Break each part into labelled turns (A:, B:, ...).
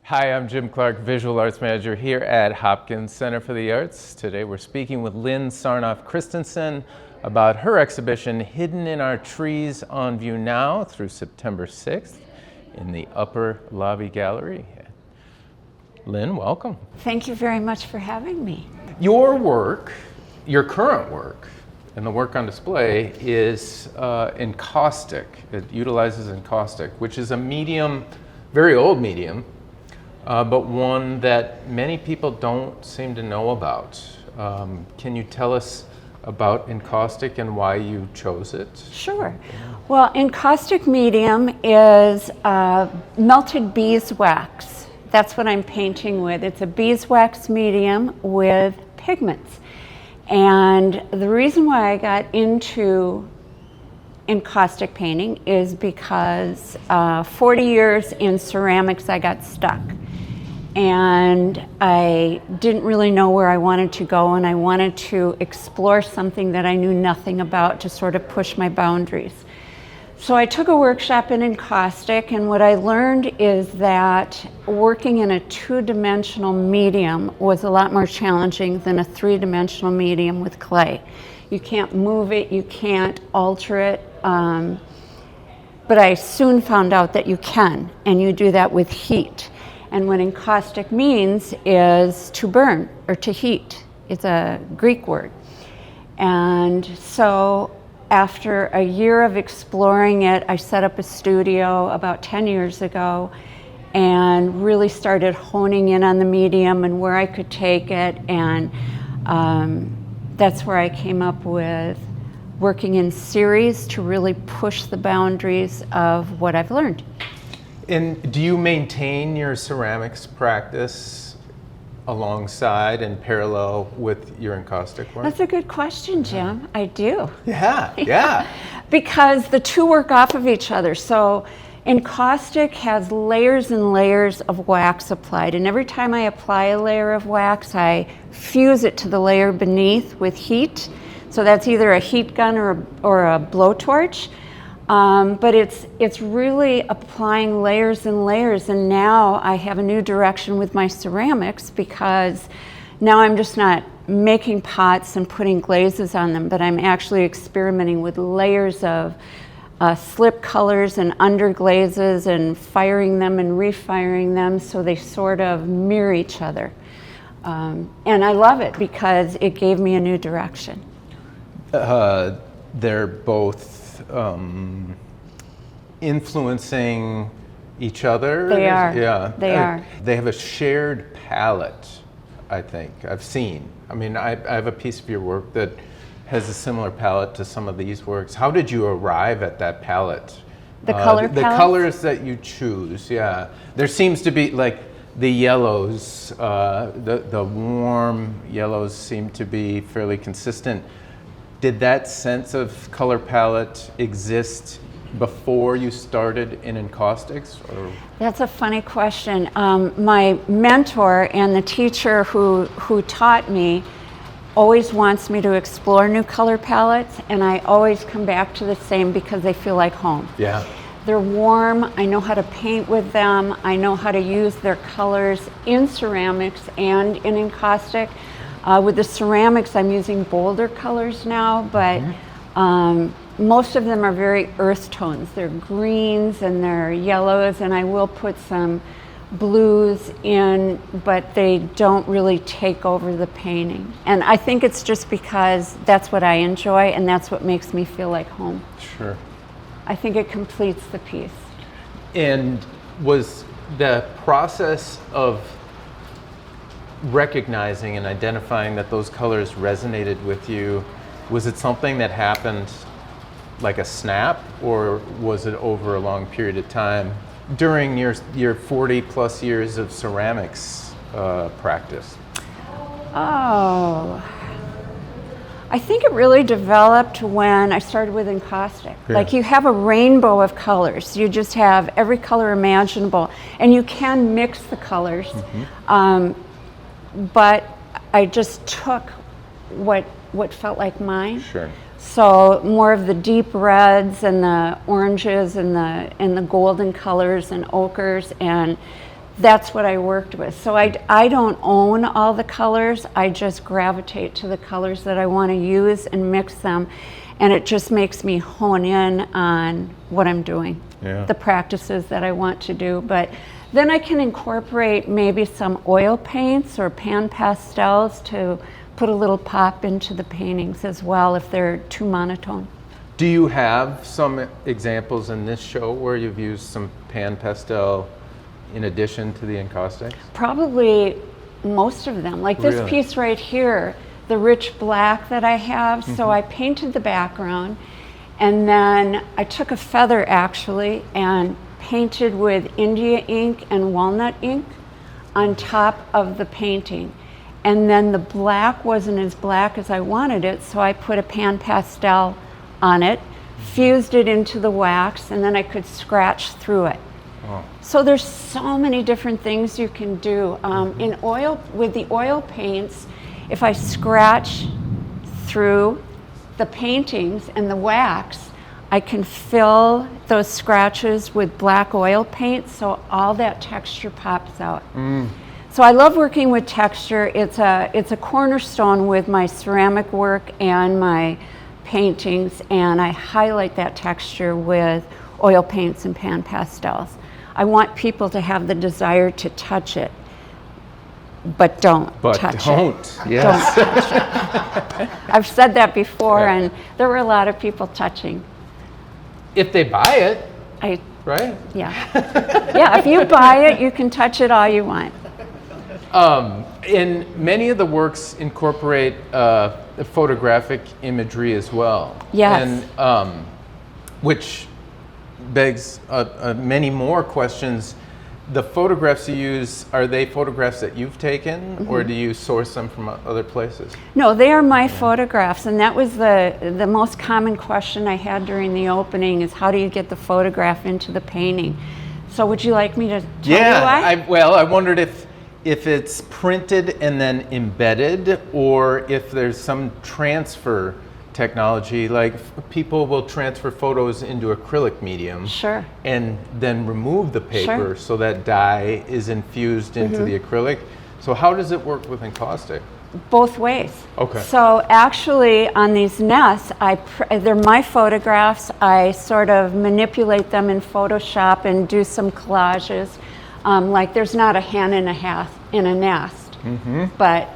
A: Hi, I'm Jim Clark, Visual Arts Manager here at Hopkins Center for the Arts. Today we're speaking with Lynne Sarnoff-Christensen about her exhibition, Hidden in Our Trees, on view now through September 6th in the Upper Lobby Gallery. Lynne, welcome.
B: Thank you very much for having me.
A: Your work, your current work, and the work on display is encaustic. It utilizes encaustic, which is a medium, very old medium, but one that many people don't seem to know about. Can you tell us about encaustic and why you chose it?
B: Sure. Well, encaustic medium is melted beeswax. That's what I'm painting with. It's a beeswax medium with pigments. And the reason why I got into encaustic painting is because 40 years in ceramics I got stuck. And I didn't really know where I wanted to go, and I wanted to explore something that I knew nothing about to sort of push my boundaries. So I took a workshop in encaustic, and what I learned is that working in a two-dimensional medium was a lot more challenging than a three-dimensional medium with clay. You can't move it, you can't alter it, but I soon found out that you can, and you do that with heat. And what encaustic means is to burn or to heat. It's a Greek word. And so after a year of exploring it, I set up a studio about 10 years ago and really started honing in on the medium and where I could take it. And that's where I came up with working in series to really push the boundaries of what I've learned.
A: And do you maintain your ceramics practice alongside and parallel with your encaustic work?
B: That's a good question, Jim. I do.
A: Yeah.
B: Because the two work off of each other. So encaustic has layers and layers of wax applied, and every time I apply a layer of wax, I fuse it to the layer beneath with heat. So that's either a heat gun or a blowtorch. But it's really applying layers and layers, and now I have a new direction with my ceramics because now I'm just not making pots and putting glazes on them, but I'm actually experimenting with layers of slip colors and underglazes and firing them and refiring them so they sort of mirror each other. And I love it because it gave me a new direction.
A: They're both influencing each other?
B: They are.
A: Yeah.
B: They are.
A: They have a shared palette, I think. I've seen. I mean, I have a piece of your work that has a similar palette to some of these works. How did you arrive at that palette?
B: The color
A: palette? The colors that you choose, yeah. There seems to be, like, the yellows, the warm yellows seem to be fairly consistent. Did that sense of color palette exist before you started in encaustics? Or?
B: That's a funny question. My mentor and the teacher who taught me always wants me to explore new color palettes, and I always come back to the same because they feel like home.
A: Yeah.
B: They're warm, I know how to paint with them, I know how to use their colors in ceramics and in encaustic. With the ceramics, I'm using bolder colors now, but most of them are very earth tones. They're greens and they're yellows, and I will put some blues in, but they don't really take over the painting. And I think it's just because that's what I enjoy and that's what makes me feel like home.
A: Sure.
B: I think it completes the piece.
A: And was the process of recognizing and identifying that those colors resonated with you, was it something that happened like a snap, or was it over a long period of time during your 40 plus years of ceramics practice?
B: Oh, I think it really developed when I started with encaustic.
A: Yeah.
B: Like, you have a rainbow of colors. You just have every color imaginable, and you can mix the colors. But I just took what felt like mine.
A: Sure.
B: So more of the deep reds and the oranges and the golden colors and ochres, and that's what I worked with. So I don't own all the colors. I just gravitate to the colors that I want to use and mix them. And it just makes me hone in on what I'm doing, the practices that I want to do. But then I can incorporate maybe some oil paints or pan pastels to put a little pop into the paintings as well if they're too monotone.
A: Do you have some examples in this show where you've used some pan pastel in addition to the encaustics?
B: Probably most of them. Like this piece right here, the rich black that I have. So I painted the background, and then I took a feather actually and painted with India ink and walnut ink on top of the painting. And then the black wasn't as black as I wanted it, so I put a pan pastel on it, fused it into the wax, and then I could scratch through it. Oh. So there's so many different things you can do. In oil, with the oil paints, if I scratch through the paintings and the wax, I can fill those scratches with black oil paint, so all that texture pops out. So I love working with texture. It's a cornerstone with my ceramic work and my paintings, and I highlight that texture with oil paints and pan pastels. I want people to have the desire to touch it, but don't touch it.
A: Yes.
B: Don't touch it. I've said that before, and there were a lot of people touching.
A: If they buy it, right?
B: Yeah, if you buy it, you can touch it all you want.
A: And many of the works incorporate photographic imagery as well.
B: Yes.
A: And which begs many more questions. The photographs you use, are they photographs that you've taken, or do you source them from other places?
B: No, they are my photographs, and that was the most common question I had during the opening is how do you get the photograph into the painting? So would you like me to tell you why?
A: I wondered if it's printed and then embedded, or if there's some transfer technology, like people will transfer photos into acrylic medium and then remove the paper so that dye is infused into the acrylic. So how does it work with encaustic?
B: Both ways.
A: Okay.
B: So actually on these nests, they're my photographs. I sort of manipulate them in Photoshop and do some collages. Like there's not a hen in a nest, but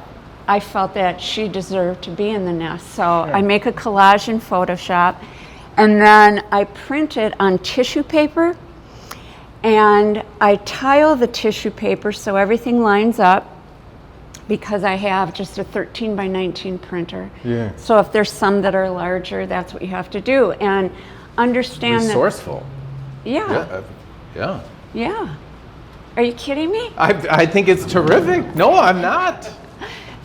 B: I felt that she deserved to be in the nest. So I make a collage in Photoshop, and then I print it on tissue paper, and I tile the tissue paper so everything lines up, because I have just a 13 by 19 printer. Yeah. So if there's some that are larger, that's what you have to do. And understand
A: resourceful.
B: Yeah. Yeah. Are you kidding me?
A: I think it's terrific. No, I'm not.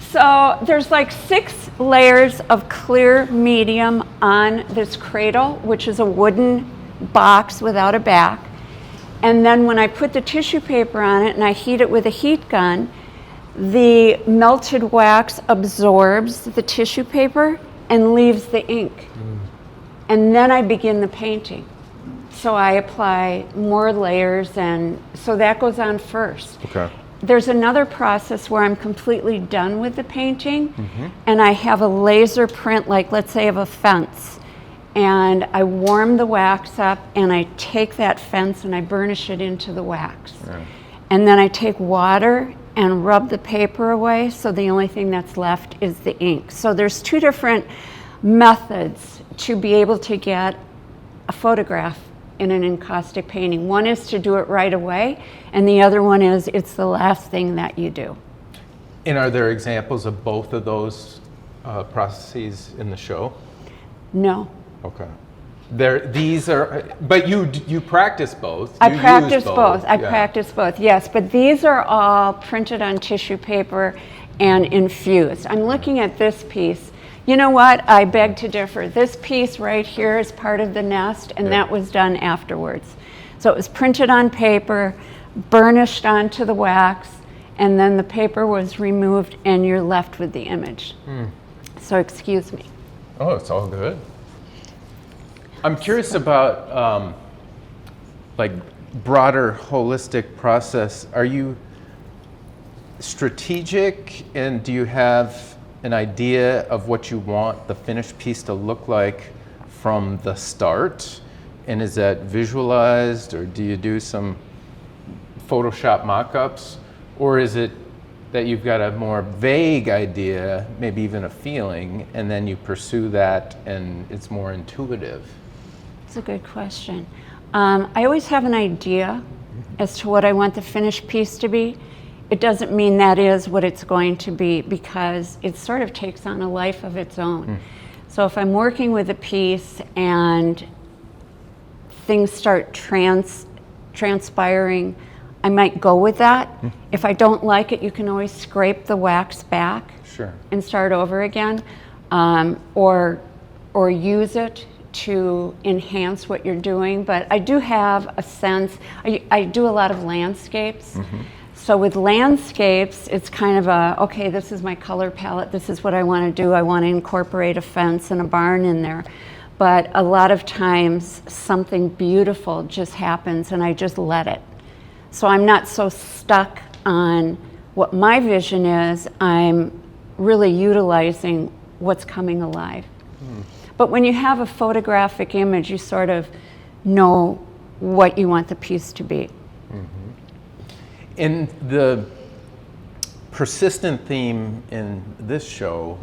B: So there's like 6 layers of clear medium on this cradle, which is a wooden box without a back. And then when I put the tissue paper on it and I heat it with a heat gun, the melted wax absorbs the tissue paper and leaves the ink. And then I begin the painting. So I apply more layers, and so that goes on first. Okay. There's another process where I'm completely done with the painting, and I have a laser print, like let's say of a fence, and I warm the wax up, and I take that fence and I burnish it into the wax. And then I take water and rub the paper away, so the only thing that's left is the ink. So there's 2 different methods to be able to get a photograph in an encaustic painting. One is to do it right away, and the other one is it's the last thing that you do.
A: And are there examples of both of those processes in the show?
B: No.
A: Okay. These are, but you practice both.
B: I practice both. I practice both, yes. But these are all printed on tissue paper and infused. I'm looking at this piece. You know what? I beg to differ. This piece right here is part of the nest, and that was done afterwards. So it was printed on paper, burnished onto the wax, and then the paper was removed, and you're left with the image. So excuse me.
A: Oh, it's all good. I'm curious about like broader holistic process, are you strategic, and do you have an idea of what you want the finished piece to look like from the start? And is that visualized, or do you do some Photoshop mock-ups, or is it that you've got a more vague idea, maybe even a feeling, and then you pursue that and it's more intuitive?
B: It's a good question. I always have an idea as to what I want the finished piece to be. It doesn't mean that is what it's going to be, because it sort of takes on a life of its own. So if I'm working with a piece and things start transpiring, I might go with that. If I don't like it, you can always scrape the wax back.
A: Sure.
B: And start over again, or use it to enhance what you're doing. But I do have a sense, I do a lot of landscapes. So with landscapes, it's kind of okay, this is my color palette, this is what I want to do. I want to incorporate a fence and a barn in there. But a lot of times something beautiful just happens and I just let it. So I'm not so stuck on what my vision is, I'm really utilizing what's coming alive. But when you have a photographic image, you sort of know what you want the piece to be.
A: And the persistent theme in this show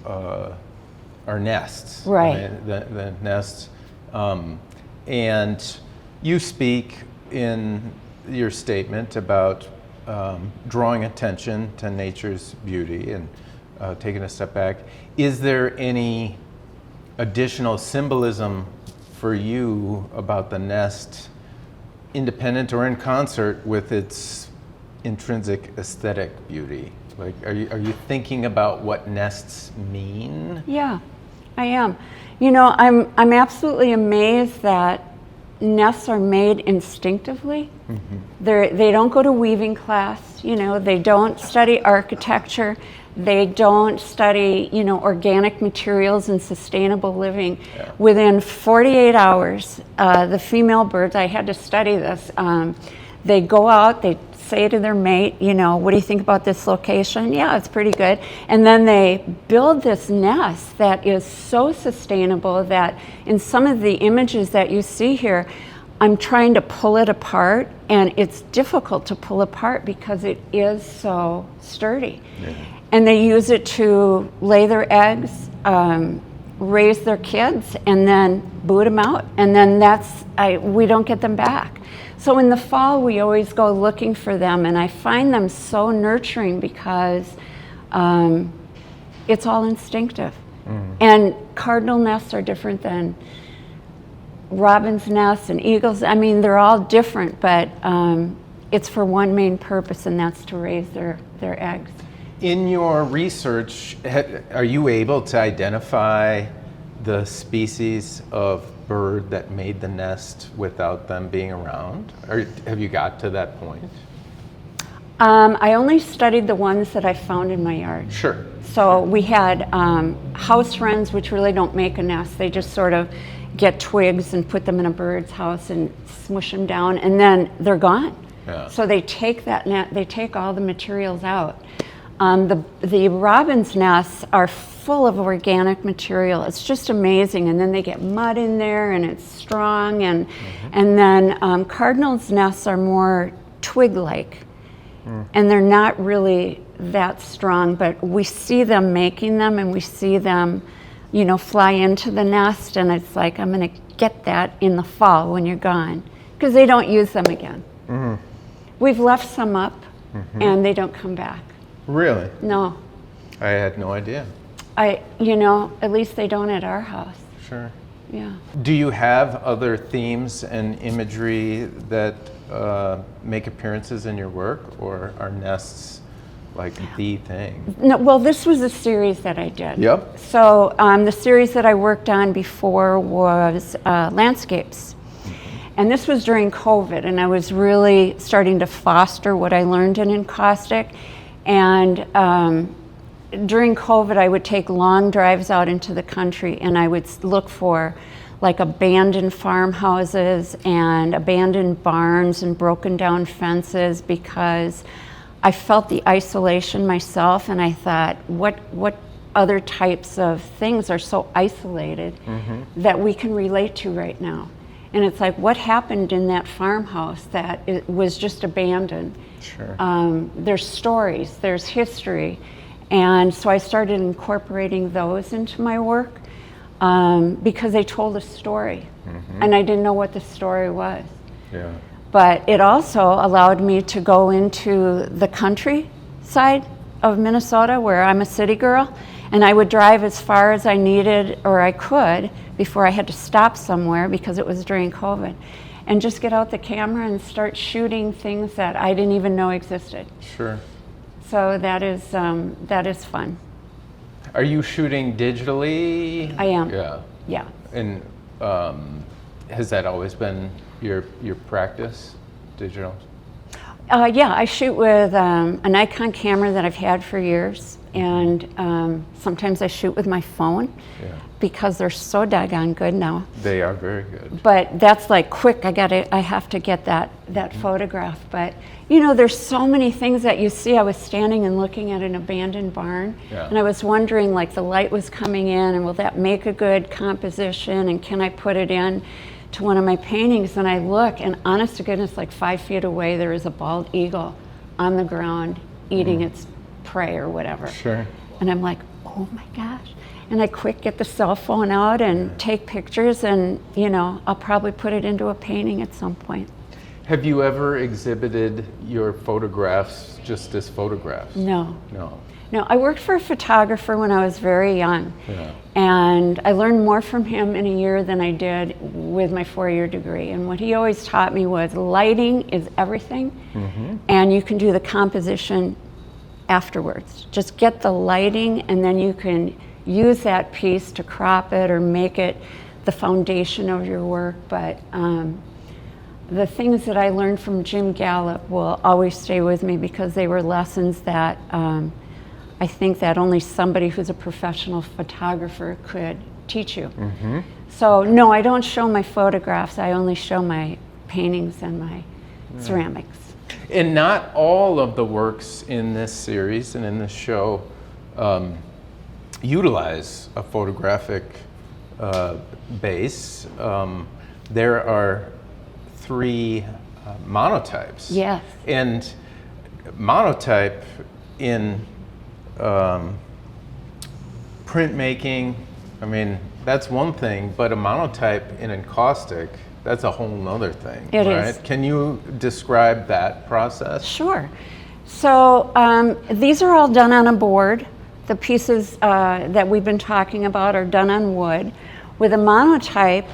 A: are nests.
B: Right.
A: The nests. And you speak in your statement about drawing attention to nature's beauty and taking a step back. Is there any additional symbolism for you about the nest, independent or in concert with its intrinsic aesthetic beauty? Like, are you thinking about what nests mean?
B: Yeah, I am. You know, I'm absolutely amazed that nests are made instinctively. They don't go to weaving class, you know, they don't study architecture, they don't study, you know, organic materials and sustainable living. Within 48 hours, the female birds, I had to study this, they go out, they say to their mate, you know, what do you think about this location? Yeah, it's pretty good. And then they build this nest that is so sustainable that in some of the images that you see here, I'm trying to pull it apart, and it's difficult to pull apart because it is so sturdy. And they use it to lay their eggs, raise their kids, and then boot them out. And then we don't get them back. So in the fall, we always go looking for them, and I find them so nurturing because it's all instinctive. And cardinal nests are different than robin's nests and eagles. I mean, they're all different, but it's for one main purpose, and that's to raise their eggs.
A: In your research, are you able to identify the species of bird that made the nest without them being around? Or have you got to that point?
B: I only studied the ones that I found in my yard.
A: Sure.
B: So we had house wrens, which really don't make a nest. They just sort of get twigs and put them in a bird's house and smush them down, and then they're gone. So they take that net, they take all the materials out. The robin's nests are full of organic material. It's just amazing. And then they get mud in there, and it's strong. And then cardinal's nests are more twig-like, and they're not really that strong. But we see them making them, and we see them, you know, fly into the nest. And it's like, I'm going to get that in the fall when you're gone, because they don't use them again. We've left some up, and they don't come back.
A: Really?
B: No.
A: I had no idea.
B: You know, at least they don't at our house.
A: Sure.
B: Yeah.
A: Do you have other themes and imagery that make appearances in your work, or are nests like the thing?
B: No, well, this was a series that I did.
A: Yep.
B: So the series that I worked on before was landscapes. And this was during COVID, and I was really starting to foster what I learned in encaustic. And during COVID, I would take long drives out into the country, and I would look for like abandoned farmhouses and abandoned barns and broken down fences, because I felt the isolation myself, and I thought, what other types of things are so isolated that we can relate to right now? And it's like, what happened in that farmhouse that it was just abandoned?
A: Sure.
B: There's stories, there's history. And so I started incorporating those into my work because they told a story. And I didn't know what the story was.
A: Yeah.
B: But it also allowed me to go into the countryside of Minnesota, where I'm a city girl, and I would drive as far as I needed or I could before I had to stop somewhere, because it was during COVID, and just get out the camera and start shooting things that I didn't even know existed.
A: Sure.
B: So that is fun.
A: Are you shooting digitally?
B: I am.
A: Yeah.
B: Yeah.
A: And has that always been your practice, digital?
B: Yeah, I shoot with a Nikon camera that I've had for years, and sometimes I shoot with my phone because they're so daggone good now.
A: They are very good.
B: But that's like quick. I have to get that photograph. But you know, there's so many things that you see. I was standing and looking at an abandoned barn, and I was wondering, like, the light was coming in, and will that make a good composition, and can I put it in to one of my paintings? And I look, and honest to goodness, like 5 feet away, there is a bald eagle on the ground eating its prey or whatever.
A: Sure.
B: And I'm like, oh my gosh. And I quick get the cell phone out and take pictures, and you know, I'll probably put it into a painting at some point.
A: Have you ever exhibited your photographs just as photographs?
B: No.
A: No.
B: No, I worked for a photographer when I was very young.
A: Yeah.
B: And I learned more from him in a year than I did with my 4-year degree. And what he always taught me was lighting is everything, and you can do the composition afterwards. Just get the lighting, and then you can use that piece to crop it or make it the foundation of your work. But the things that I learned from Jim Gallup will always stay with me, because they were lessons that I think that only somebody who's a professional photographer could teach you. So no, I don't show my photographs. I only show my paintings and my ceramics.
A: And not all of the works in this series and in this show utilize a photographic base. There are 3 monotypes.
B: Yes.
A: And monotype in printmaking, I mean, that's one thing, but a monotype in encaustic, that's a whole nother thing.
B: It
A: right?
B: is.
A: Can you describe that process?
B: Sure. So these are all done on a board. The pieces that we've been talking about are done on wood. With a monotype,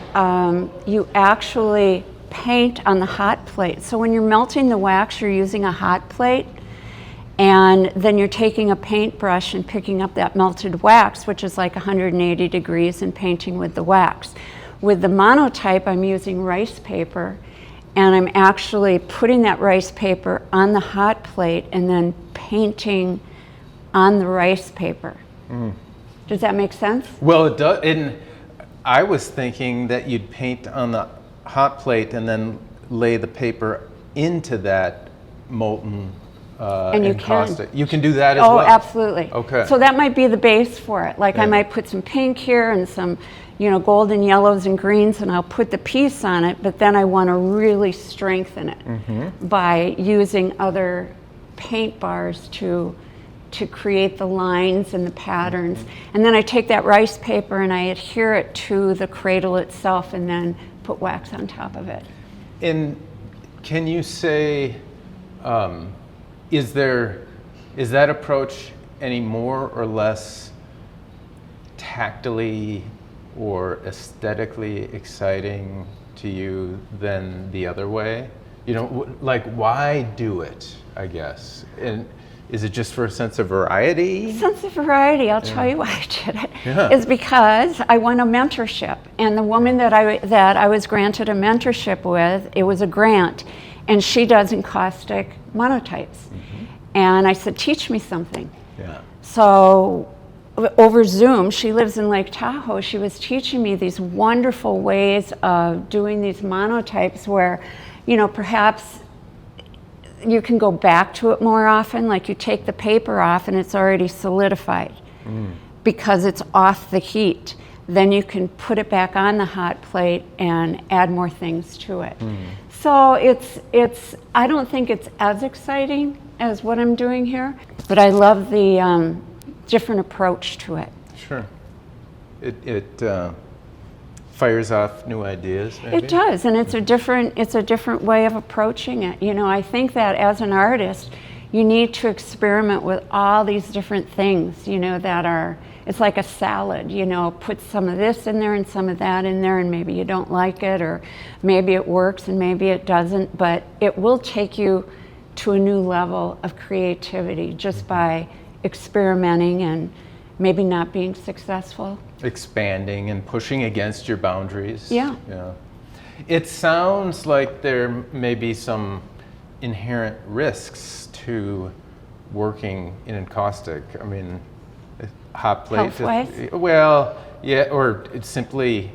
B: you actually paint on the hot plate. So when you're melting the wax, you're using a hot plate, and then you're taking a paintbrush and picking up that melted wax, which is like 180 degrees, and painting with the wax. With the monotype, I'm using rice paper, and I'm actually putting that rice paper on the hot plate and then painting on the rice paper. Does that make sense?
A: Well, it does. And I was thinking that you'd paint on the hot plate and then lay the paper into that molten
B: And you
A: encaustic. You can do that as
B: well.
A: well?
B: Oh, absolutely.
A: Okay.
B: So that might be the base for it. Like I
A: Yeah.
B: might put some pink here and some, you know, golden yellows and greens, and I'll put the piece on it, but then I want to really strengthen it by using other paint bars to create the lines and the patterns. And then I take that rice paper and I adhere it to the cradle itself, and then put wax on top of it.
A: And can you say, is that approach any more or less tactily or aesthetically exciting to you than the other way? You know, like, why do it, I guess? And is it just for a sense of variety?
B: Sense of variety, I'll tell you why I did it.
A: Yeah.
B: Is because I won a mentorship, and the woman that I was granted a mentorship with, it was a grant, and she does encaustic monotypes. And I said, teach me something.
A: Yeah.
B: So over Zoom. She lives in Lake Tahoe. She was teaching me these wonderful ways of doing these monotypes where, perhaps you can go back to it more often. Like you take the paper off and it's already solidified because it's off the heat. Then you can put it back on the hot plate and add more things to it. So I don't think it's as exciting as what I'm doing here, but I love the different approach to it.
A: Sure. It fires off new ideas, maybe?
B: It does, and it's a different way of approaching it. I think that as an artist, you need to experiment with all these different things, it's like a salad, put some of this in there and some of that in there, and maybe you don't like it, or maybe it works and maybe it doesn't, but it will take you to a new level of creativity just by experimenting and maybe not being successful.
A: Expanding and pushing against your boundaries.
B: Yeah.
A: It sounds like there may be some inherent risks to working in encaustic. I mean, hot plate.
B: Health-wise?
A: Well, yeah, or it's simply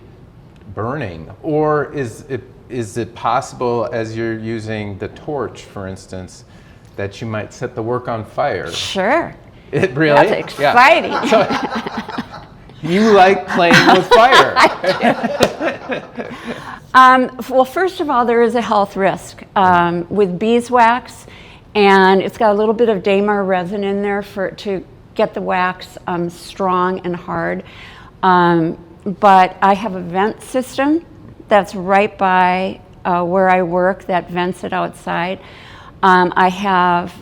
A: burning. Or is it possible, as you're using the torch, for instance, that you might set the work on fire?
B: Sure.
A: It really?
B: That's exciting.
A: Yeah. So, you like playing with fire.
B: Well, first of all, there is a health risk with beeswax, and it's got a little bit of Damar resin in there to get the wax strong and hard. But I have a vent system that's right by where I work that vents it outside. I have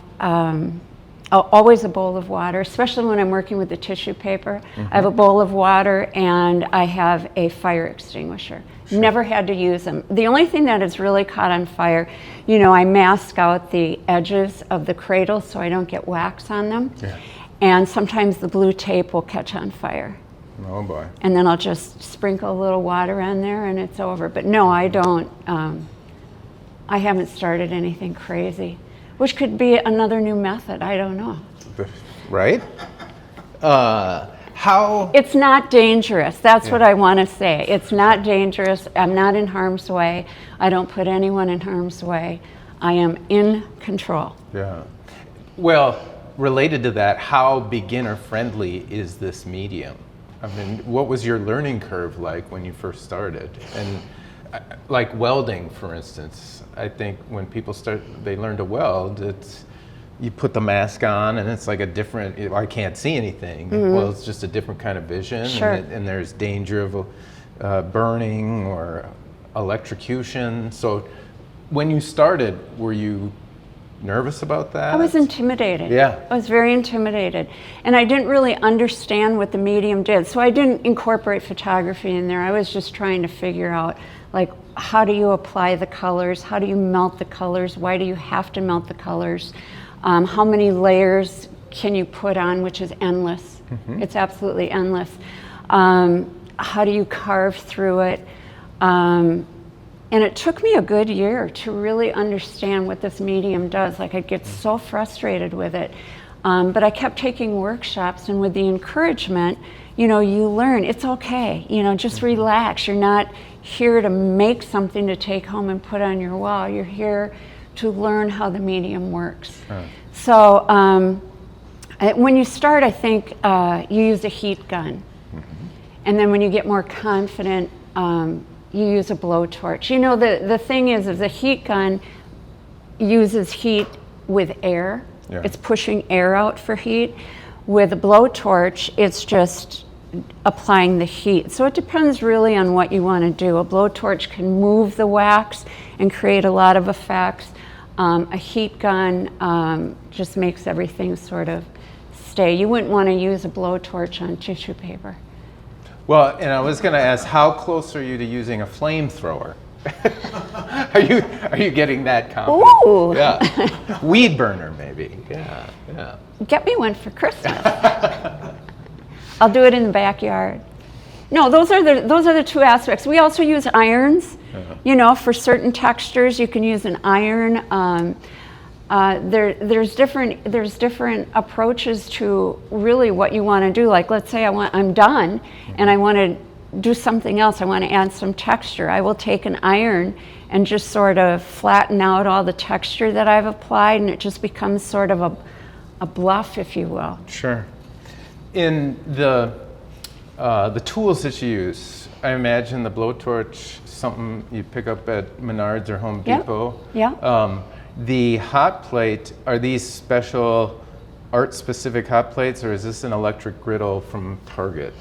B: always a bowl of water, especially when I'm working with the tissue paper. I have a bowl of water and I have a fire extinguisher. Sure. Never had to use them. The only thing that has really caught on fire, I mask out the edges of the cradle so I don't get wax on them. Yeah. And sometimes the blue tape will catch on fire.
A: Oh boy.
B: And then I'll just sprinkle a little water on there and it's over. But no, I don't, I haven't started anything crazy, which could be another new method, I don't know.
A: Right? How?
B: It's not dangerous, that's what I want to say. It's not dangerous, I'm not in harm's way, I don't put anyone in harm's way, I am in control.
A: Yeah. Well, related to that, how beginner friendly is this medium? I mean, what was your learning curve like when you first started? And like welding, for instance, I think when people they learn to weld, you put the mask on and it's like a different, I can't see anything. Well, it's just a different kind of vision.
B: Sure.
A: And there's danger of burning or electrocution. So when you started, were you nervous about that?
B: I was intimidated.
A: Yeah.
B: I was very intimidated. And I didn't really understand what the medium did. So I didn't incorporate photography in there. I was just trying to figure out, like, how do you apply the colors? How do you melt the colors? Why do you have to melt the colors? How many layers can you put on, which is endless. It's absolutely endless. How do you carve through it? And it took me a good year to really understand what this medium does. Like, I'd get so frustrated with it. But I kept taking workshops, and with the encouragement, you learn. It's okay, just relax. You're not here to make something to take home and put on your wall. You're here to learn how the medium works. So when you start, I think you use a heat gun. And then when you get more confident, you use a blowtorch. The thing is the heat gun uses heat with air. Yeah. It's pushing air out for heat. With a blowtorch, it's just applying the heat. So it depends really on what you want to do. A blowtorch can move the wax and create a lot of effects. A heat gun just makes everything sort of stay. You wouldn't want to use a blowtorch on tissue paper.
A: Well, and I was going to ask, how close are you to using a flamethrower? Are you getting that confident?
B: Ooh.
A: Yeah. Weed burner, maybe. Yeah.
B: Get me one for Christmas. I'll do it in the backyard. No, those are the two aspects. We also use irons. For certain textures, you can use an iron. There's different approaches to really what you want to do. Like, let's say I'm done and I want to do something else. I want to add some texture. I will take an iron and just sort of flatten out all the texture that I've applied, and it just becomes sort of a bluff, if you will.
A: Sure. In the tools that you use, I imagine the blowtorch, something you pick up at Menards or Home Depot.
B: Yeah.
A: The hot plate, are these special art-specific hot plates, or is this an electric griddle from Target?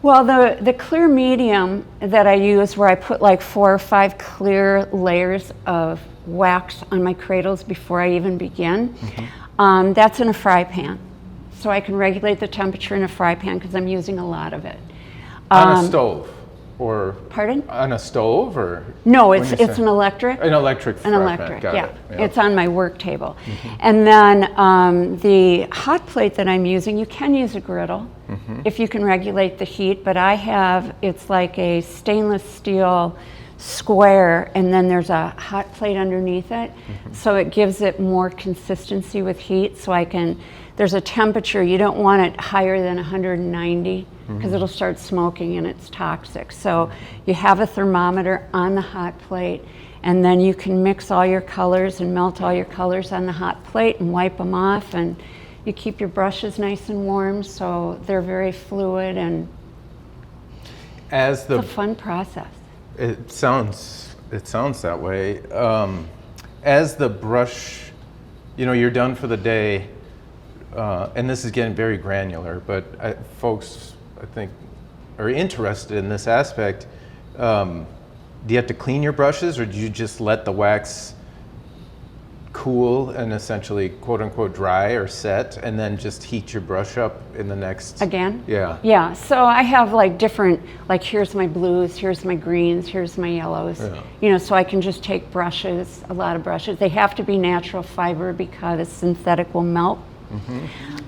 B: Well, the clear medium that I use, where I put like 4 or 5 clear layers of wax on my cradles before I even begin, that's in a fry pan. So I can regulate the temperature in a fry pan because I'm using a lot of it.
A: On a stove? Or
B: Pardon?
A: On a stove, or?
B: No, it's an electric.
A: An electric fry
B: An
A: pan.
B: electric,
A: Got
B: yeah.
A: it.
B: It's on my work table. And then the hot plate that I'm using, you can use a griddle if you can regulate the heat, but it's like a stainless steel square, and then there's a hot plate underneath it. So it gives it more consistency with heat, so there's a temperature, you don't want it higher than 190 because it'll start smoking and it's toxic. So you have a thermometer on the hot plate, and then you can mix all your colors and melt all your colors on the hot plate and wipe them off, and you keep your brushes nice and warm so they're very fluid, and it's a fun process.
A: It sounds that way. As the brush, you're done for the day, and this is getting very granular, but folks, I think, are interested in this aspect. Do you have to clean your brushes, or do you just let the wax cool and essentially quote unquote dry or set, and then just heat your brush up in the next?
B: Again?
A: Yeah.
B: So I have here's my blues, here's my greens, here's my yellows. Yeah. So I can just take brushes, a lot of brushes. They have to be natural fiber because synthetic will melt.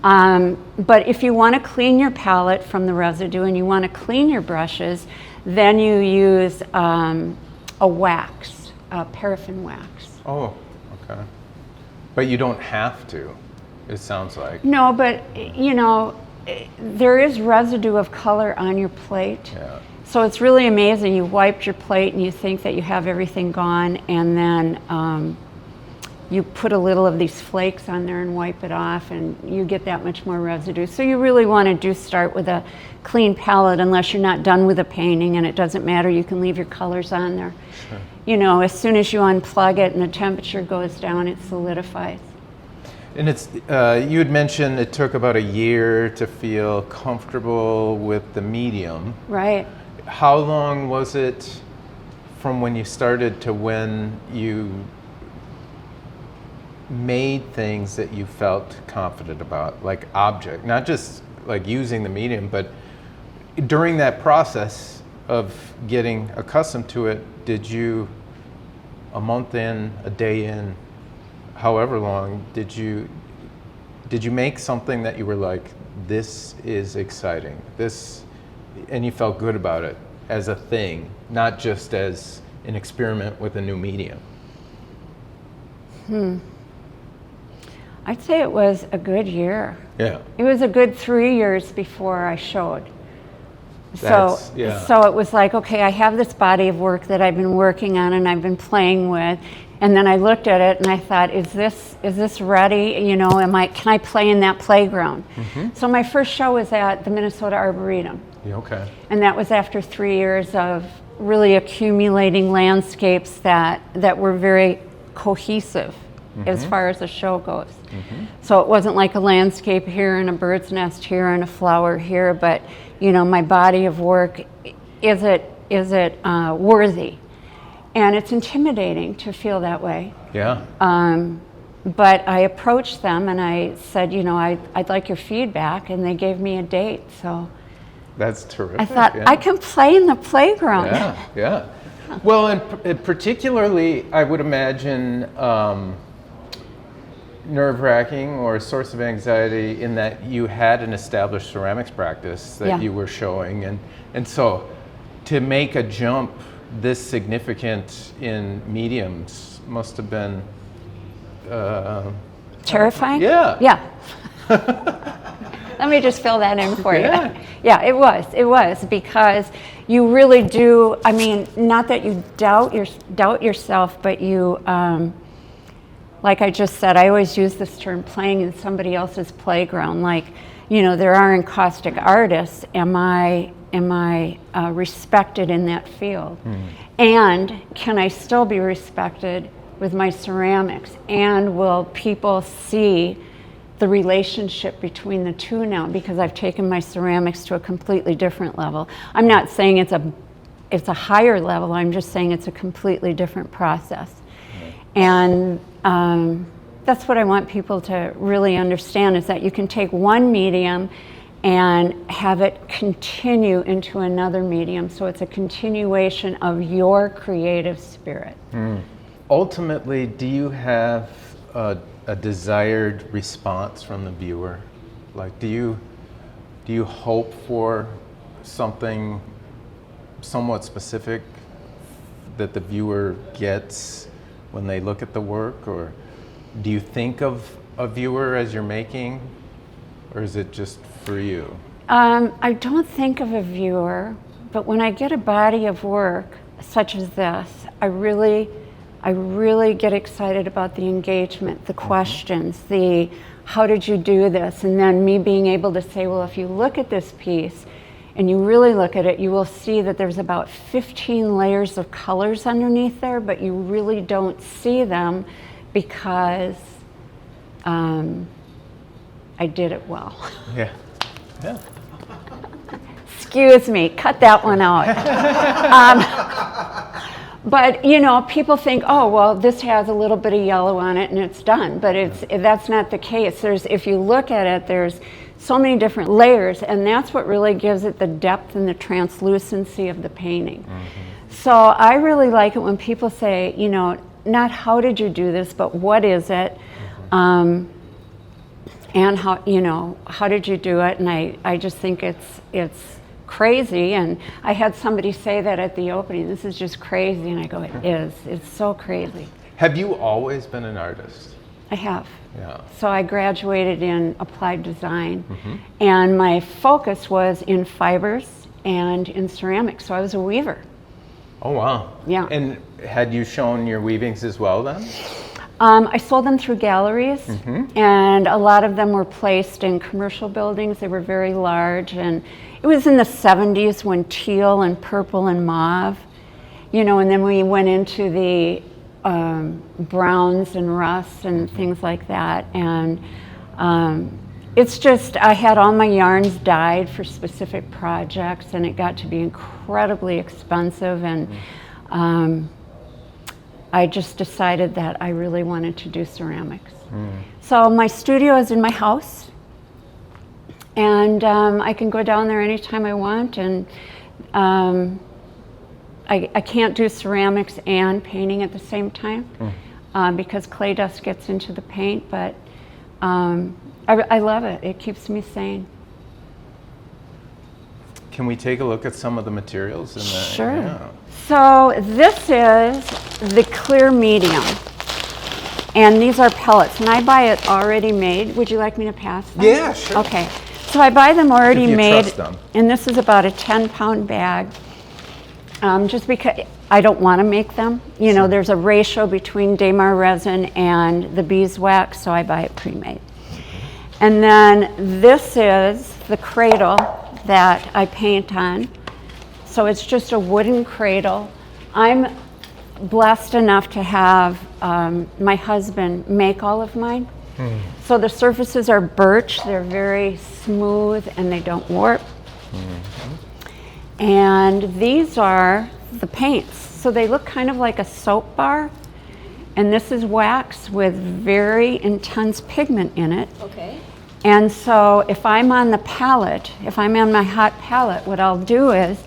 B: But if you want to clean your palette from the residue and you want to clean your brushes, then you use a wax, a paraffin wax.
A: Oh, okay. But you don't have to, it sounds like.
B: No, but there is residue of color on your plate.
A: Yeah.
B: So it's really amazing. You wiped your plate and you think that you have everything gone, and then you put a little of these flakes on there and wipe it off, and you get that much more residue. So you really want to start with a clean palette, unless you're not done with a painting, and it doesn't matter, you can leave your colors on there. Sure. As soon as you unplug it and the temperature goes down, it solidifies.
A: And it's you had mentioned it took about a year to feel comfortable with the medium.
B: Right.
A: How long was it from when you started to when you made things that you felt confident about, like object, not just like using the medium, but during that process of getting accustomed to it, did you, a month in, a day in, however long, did you make something that you were like, this is exciting, and you felt good about it as a thing, not just as an experiment with a new medium?
B: I'd say it was a good year.
A: Yeah.
B: It was a good 3 years before I showed. So it was like, okay, I have this body of work that I've been working on and I've been playing with, and then I looked at it and I thought, is this ready? Can I play in that playground? So my first show was at the Minnesota Arboretum.
A: Yeah, okay.
B: And that was after 3 years of really accumulating landscapes that were very cohesive as far as the show goes. So it wasn't like a landscape here and a bird's nest here and a flower here, but my body of work, is it worthy? And it's intimidating to feel that way.
A: Yeah.
B: But I approached them and I said, I'd like your feedback, and they gave me a date. So
A: that's terrific.
B: I thought, I can play in the playground.
A: Yeah. Well, and particularly, I would imagine, nerve-wracking or a source of anxiety in that you had an established ceramics practice that you were showing, and so to make a jump this significant in mediums must have been
B: Terrifying?
A: Yeah.
B: Yeah. Let me just fill that in for you.
A: Yeah.
B: Yeah, it was because you really do, I mean, not that you doubt yourself, but you, like I just said, I always use this term, playing in somebody else's playground. Like, you know, there are encaustic artists. Am I respected in that field? And can I still be respected with my ceramics? And will people see the relationship between the two now, because I've taken my ceramics to a completely different level? I'm not saying it's a higher level, I'm just saying it's a completely different process. And that's what I want people to really understand, is that you can take one medium and have it continue into another medium, so it's a continuation of your creative spirit.
A: Ultimately, do you have a desired response from the viewer? Like, do you hope for something somewhat specific that the viewer gets when they look at the work? Or do you think of a viewer as you're making, or is it just for you?
B: I don't think of a viewer, but when I get a body of work such as this, I really get excited about the engagement, the questions, the how did you do this? And then me being able to say, well, if you look at this piece and you really look at it, you will see that there's about 15 layers of colors underneath there, but you really don't see them because I did it well.
A: Yeah. Yeah.
B: Excuse me, cut that one out. But you know, people think, oh, well, this has a little bit of yellow on it and it's done. But that's not the case. If you look at it, there's so many different layers, and that's what really gives it the depth and the translucency of the painting. So I really like it when people say, you know, not how did you do this, but what is it? And how, you know, how did you do it? And I just think it's crazy. And I had somebody say that at the opening, this is just crazy. And I go, it is. It's so crazy.
A: Have you always been an artist?
B: I have.
A: Yeah.
B: So I graduated in applied design, and my focus was in fibers and in ceramics. So I was a weaver.
A: Oh, wow.
B: Yeah.
A: And had you shown your weavings as well then?
B: I sold them through galleries, and a lot of them were placed in commercial buildings. They were very large, and it was in the 70s when teal and purple and mauve, you know, and then we went into the browns and rusts and things like that. And it's just, I had all my yarns dyed for specific projects, and it got to be incredibly expensive. And I just decided that I really wanted to do ceramics. So my studio is in my house, and I can go down there anytime I want. And I can't do ceramics and painting at the same time because clay dust gets into the paint, but I love it. It keeps me sane.
A: Can we take a look at some of the materials in the?
B: Sure.
A: Yeah.
B: So this is the clear medium, and these are pellets, and I buy it already made. Would you like me to pass them?
A: Yeah, sure.
B: Okay. So I buy them already
A: If you
B: made,
A: trust them.
B: and this is about a 10-pound bag. Just because I don't want to make them. You know, there's a ratio between Damar resin and the beeswax, so I buy it pre-made. And then this is the cradle that I paint on. So it's just a wooden cradle. I'm blessed enough to have my husband make all of mine. So the surfaces are birch, they're very smooth and they don't warp. And these are the paints. So they look kind of like a soap bar. And this is wax with very intense pigment in it.
C: Okay.
B: And so if I'm on the palette, if I'm on my hot palette, what I'll do is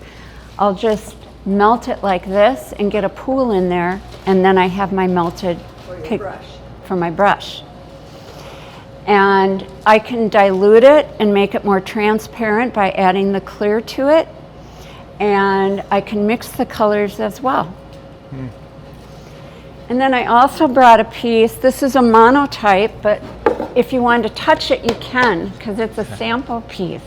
B: I'll just melt it like this and get a pool in there, and then I have my melted for my brush. And I can dilute it and make it more transparent by adding the clear to it. And I can mix the colors as well. And then I also brought a piece. This is a monotype, but if you want to touch it, you can, because it's a sample piece.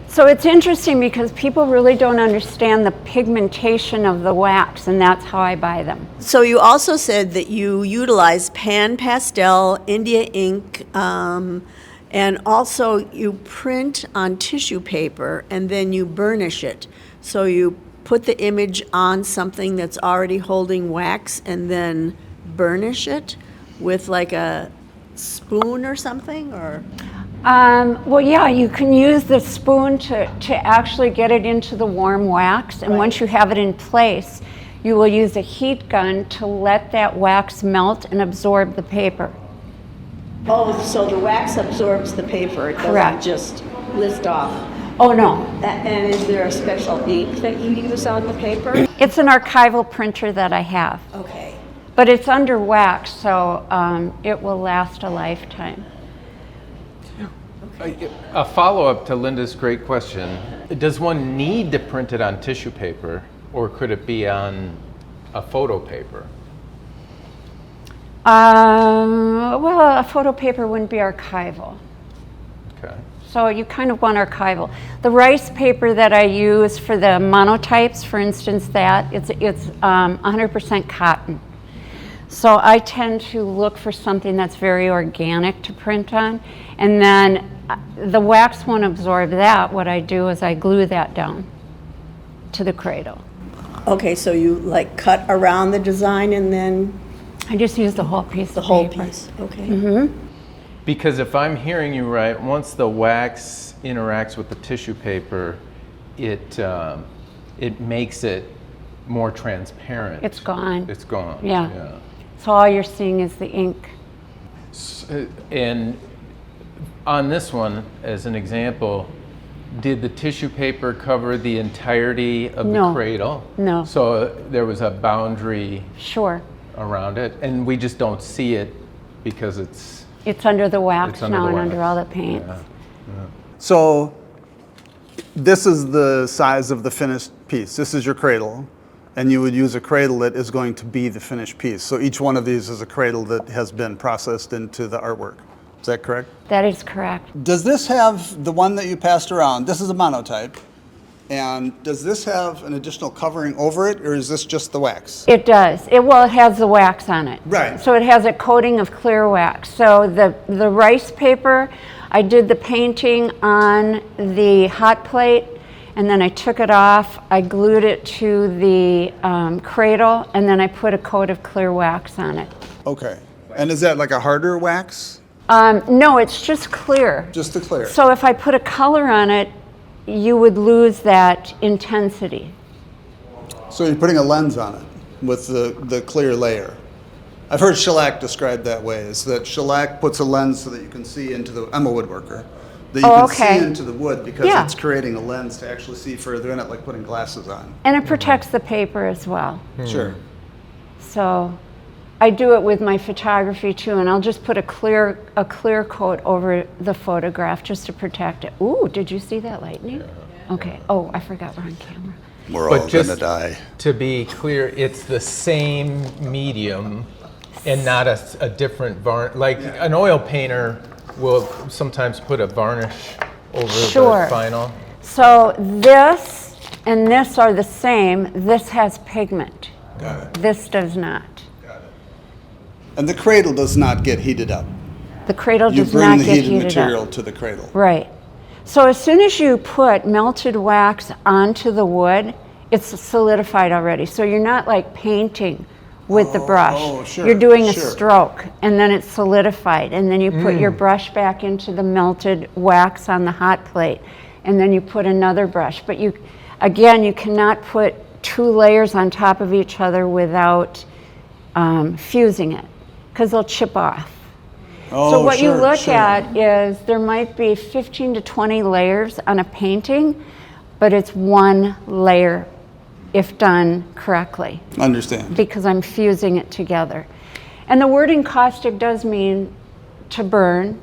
B: So it's interesting because people really don't understand the pigmentation of the wax, and that's how I buy them.
C: So you also said that you utilize pan pastel, India ink, and also you print on tissue paper and then you burnish it. So you put the image on something that's already holding wax and then burnish it with like a spoon or something, or?
B: Well, yeah, you can use the spoon to actually get it into the warm wax, and once you have it in place, you will use a heat gun to let that wax melt and absorb the paper.
C: Oh, so the wax absorbs the paper, it doesn't
B: Correct.
C: just lift off.
B: Oh, no.
C: And is there a special ink that you use on the paper?
B: It's an archival printer that I have,
C: Okay.
B: but it's under wax, so it will last a lifetime.
A: A follow-up to Linda's great question. Does one need to print it on tissue paper, or could it be on a photo paper?
B: Well, a photo paper wouldn't be archival.
A: Okay.
B: So you kind of want archival. The rice paper that I use for the monotypes, for instance, it's 100% cotton. So I tend to look for something that's very organic to print on, and then the wax won't absorb that. What I do is I glue that down to the cradle.
C: Okay, so you like cut around the design and then
B: I just use the whole piece
C: the
B: of
C: whole
B: paper.
C: piece? Okay.
A: Because if I'm hearing you right, once the wax interacts with the tissue paper, it makes it more transparent.
B: It's gone.
A: It's gone.
B: Yeah. So all you're seeing is the ink.
A: And on this one, as an example, did the tissue paper cover the entirety of
B: No.
A: the cradle?
B: No.
A: So there was a boundary
B: Sure.
A: around it, and we just don't see it because it's
B: It's under the wax
A: It's under
B: now
A: the
B: and
A: wax.
B: under all the paints.
A: Yeah.
D: So this is the size of the finished piece. This is your cradle, and you would use a cradle that is going to be the finished piece. So each one of these is a cradle that has been processed into the artwork. Is that correct?
B: That is correct.
D: Does this have the one that you passed around? This is a monotype. And does this have an additional covering over it, or is this just the wax?
B: It does. It has the wax on it.
D: Right.
B: So it has a coating of clear wax. So the rice paper, I did the painting on the hot plate, and then I took it off. I glued it to the cradle, and then I put a coat of clear wax on it.
D: Okay. And is that like a harder wax?
B: No, it's just clear.
D: Just the clear?
B: So if I put a color on it, you would lose that intensity.
D: So you're putting a lens on it with the clear layer. I've heard shellac described that way, is that shellac puts a lens so that you can see into the, I'm a woodworker, that you can
B: okay.
D: see into the wood because
B: Yeah.
D: it's creating a lens to actually see further in it, like putting glasses on.
B: And it protects the paper as well.
D: Sure.
B: So I do it with my photography too, and I'll just put a clear coat over the photograph just to protect it. Ooh, did you see that lightning? Okay. Oh, I forgot we're on camera.
D: We're
A: But
D: all
A: just
D: gonna die.
A: to be clear, it's the same medium and not a different varnish. Like an oil painter will sometimes put a varnish over
B: Sure.
A: the final.
B: So this and this are the same. This has pigment.
D: Got it.
B: This does not.
D: And the cradle does not get heated up.
B: The cradle
D: You
B: does
D: bring
B: not
D: the
B: get
D: heated
B: heated
D: material
B: up.
D: to the cradle.
B: Right. So as soon as you put melted wax onto the wood, it's solidified already. So you're not like painting with the brush.
D: oh, sure,
B: You're doing a
D: sure.
B: stroke, and then it's solidified. And then you put your brush back into the melted wax on the hot plate, and then you put another brush. But you cannot put two layers on top of each other without fusing it, because they'll chip off.
D: Oh,
B: So what you
D: sure,
B: look
D: sure.
B: at is there might be 15 to 20 layers on a painting, but it's one layer if done correctly,
D: Understand.
B: because I'm fusing it together. And the word encaustic does mean to burn.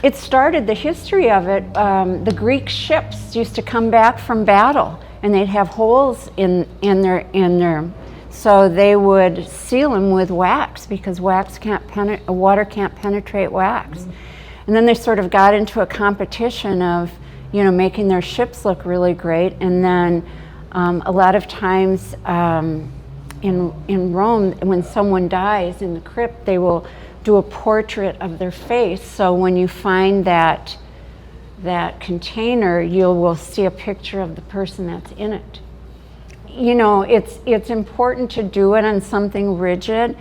B: It started, the history of it, the Greek ships used to come back from battle, and they'd have holes in their So they would seal them with wax because water can't penetrate wax. And then they sort of got into a competition of, making their ships look really great. And then a lot of times in Rome, when someone dies in the crypt, they will do a portrait of their face. So when you find that container, you will see a picture of the person that's in it. It's important to do it on something rigid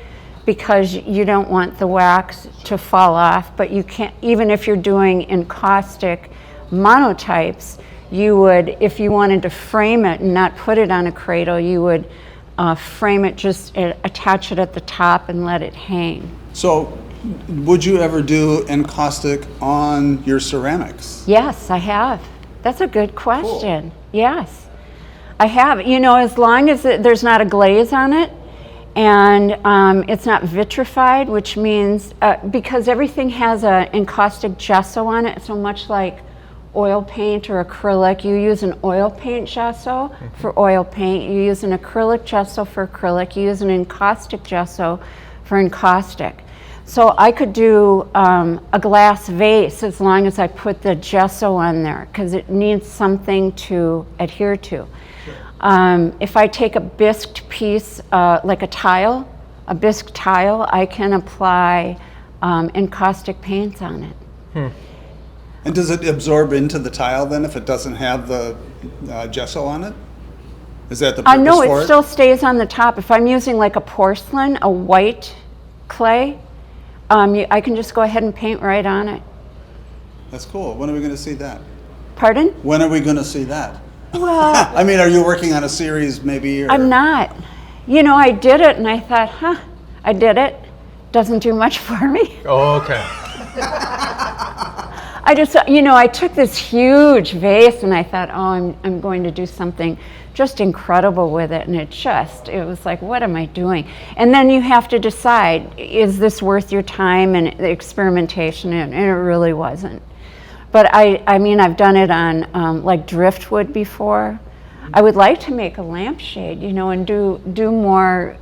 B: because you don't want the wax to fall off, but you can't, even if you're doing encaustic monotypes, you would, if you wanted to frame it and not put it on a cradle, you would frame it, just attach it at the top and let it hang.
D: So would you ever do encaustic on your ceramics?
B: Yes, I have. That's a good question. Cool. Yes. I have, as long as there's not a glaze on it and it's not vitrified, which means, because everything has an encaustic gesso on it, so much like oil paint or acrylic, you use an oil paint gesso for oil paint, you use an acrylic gesso for acrylic, you use an encaustic gesso for encaustic. So I could do a glass vase as long as I put the gesso on there because it needs something to adhere to. If I take a bisqued piece, like a bisque tile, I can apply encaustic paints on it.
D: And does it absorb into the tile then if it doesn't have the gesso on it? Is that the purpose
B: no,
D: for it?
B: It still stays on the top. If I'm using like a porcelain, a white clay, I can just go ahead and paint right on it.
D: That's cool. When are we going to see that?
B: Pardon?
D: When are we going to see that?
B: Well,
D: I mean, are you working on a series maybe? Or?
B: I'm not. I did it and I thought, I did it. Doesn't do much for me.
A: Oh, okay.
B: I just, I took this huge vase and I thought, I'm going to do something just incredible with it. And it was like, what am I doing? And then you have to decide, is this worth your time and the experimentation? And it really wasn't. But I've done it on like driftwood before. I would like to make a lampshade, and do more,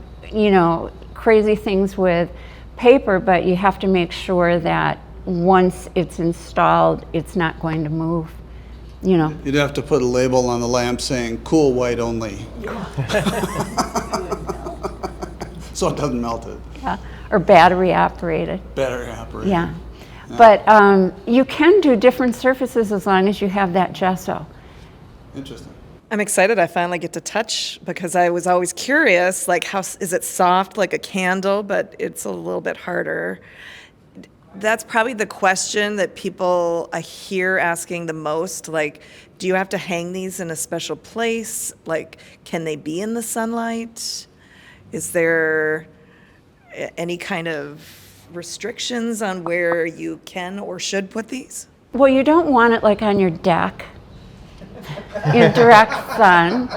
B: crazy things with paper, but you have to make sure that once it's installed, it's not going to move,
D: You'd have to put a label on the lamp saying cool white only. So it doesn't melt it.
B: Yeah. Or battery operated.
D: Battery operated.
B: Yeah. But you can do different surfaces as long as you have that gesso.
D: Interesting.
E: I'm excited I finally get to touch because I was always curious, like how is it soft like a candle, but it's a little bit harder. That's probably the question that people I hear asking the most, like, do you have to hang these in a special place? Like, can they be in the sunlight? Is there any kind of restrictions on where you can or should put these?
B: Well, you don't want it like on your deck in direct sun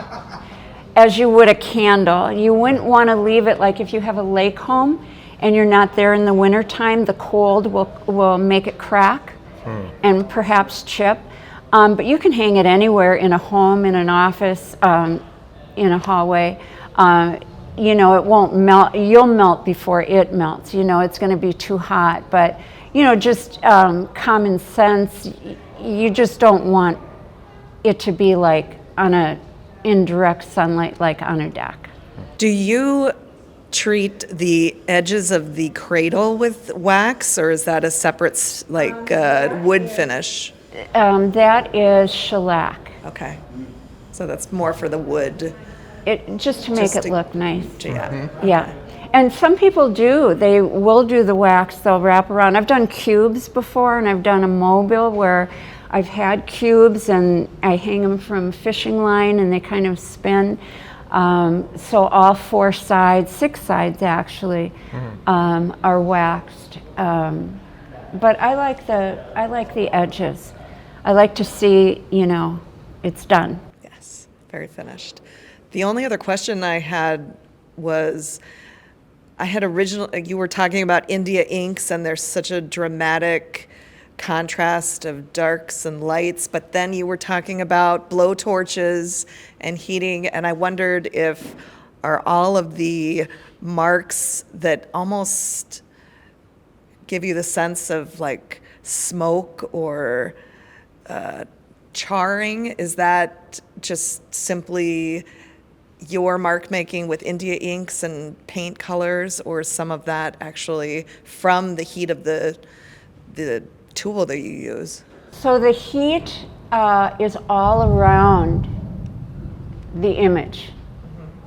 B: as you would a candle. You wouldn't want to leave it like if you have a lake home and you're not there in the wintertime, the cold will make it crack and perhaps chip. But you can hang it anywhere in a home, in an office, in a hallway. It won't melt. You'll melt before it melts. It's going to be too hot. But, just common sense, you just don't want it to be like on a indirect sunlight, like on a deck.
E: Do you treat the edges of the cradle with wax, or is that a separate, wood finish?
B: That is shellac.
E: Okay. So that's more for the wood.
B: Just to make it look nice.
E: Yeah.
B: Yeah. And some people do. They will do the wax. They'll wrap around. I've done cubes before, and I've done a mobile where I've had cubes and I hang them from a fishing line and they kind of spin. So all 4 sides, 6 sides actually, are waxed. But I like the edges. I like to see, it's done.
E: Yes, very finished. The only other question I had was, you were talking about India inks, and there's such a dramatic contrast of darks and lights, but then you were talking about blow torches and heating, and I wondered if are all of the marks that almost give you the sense of like smoke or charring. Is that just simply your mark making with India inks and paint colors, or some of that actually from the heat of the tool that you use?
B: So the heat is all around the image.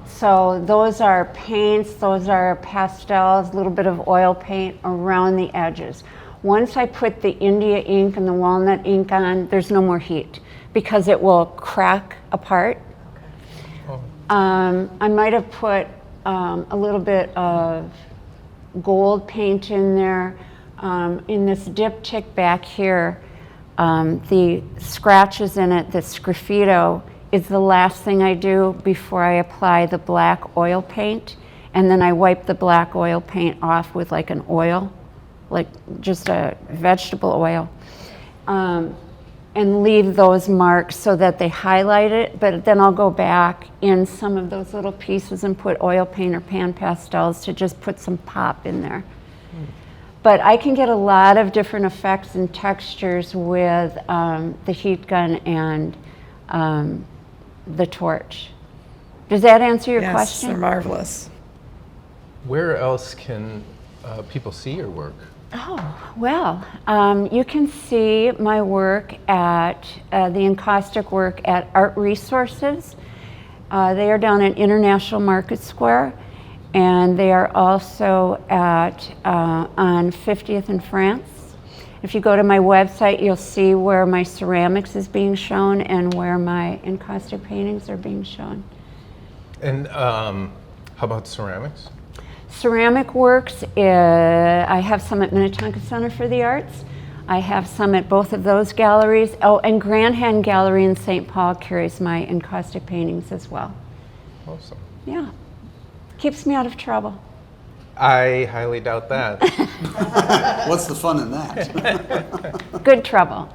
B: So those are paints, those are pastels, a little bit of oil paint around the edges. Once I put the India ink and the walnut ink on, there's no more heat because it will crack apart. I might have put a little bit of gold paint in there. In this diptych back here, the scratches in it, the sgraffito, is the last thing I do before I apply the black oil paint. And then I wipe the black oil paint off with like an oil, like just a vegetable oil. And leave those marks so that they highlight it, but then I'll go back in some of those little pieces and put oil paint or pan pastels to just put some pop in there. But I can get a lot of different effects and textures with the heat gun and the torch. Does that answer your question?
E: Yes, they're marvelous.
A: Where else can people see your work?
B: Oh, well, you can see my work at the encaustic work at Art Resources. They are down at International Market Square, and they are also at on 50th and France. If you go to my website, you'll see where my ceramics is being shown and where my encaustic paintings are being shown.
A: And how about ceramics?
B: Ceramic works, I have some at Minnetonka Center for the Arts. I have some at both of those galleries. Oh, and Grand Hand Gallery in St. Paul carries my encaustic paintings as well.
A: Awesome.
B: Yeah, keeps me out of trouble.
A: I highly doubt that.
D: What's the fun in that?
B: Good trouble,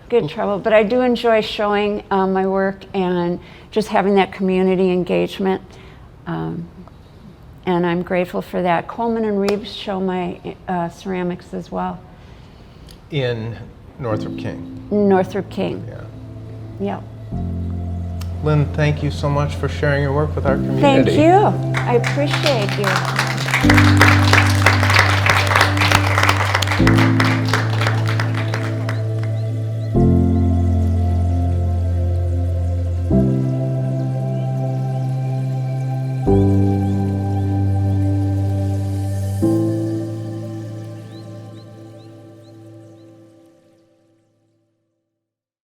B: good trouble. But I do enjoy showing my work and just having that community engagement. And I'm grateful for that. Coleman and Reeves show my ceramics as well.
A: In Northrop King.
B: Northrop King.
A: Yeah.
B: Yeah.
A: Lynn, thank you so much for sharing your work with our community.
B: Thank you. I appreciate you.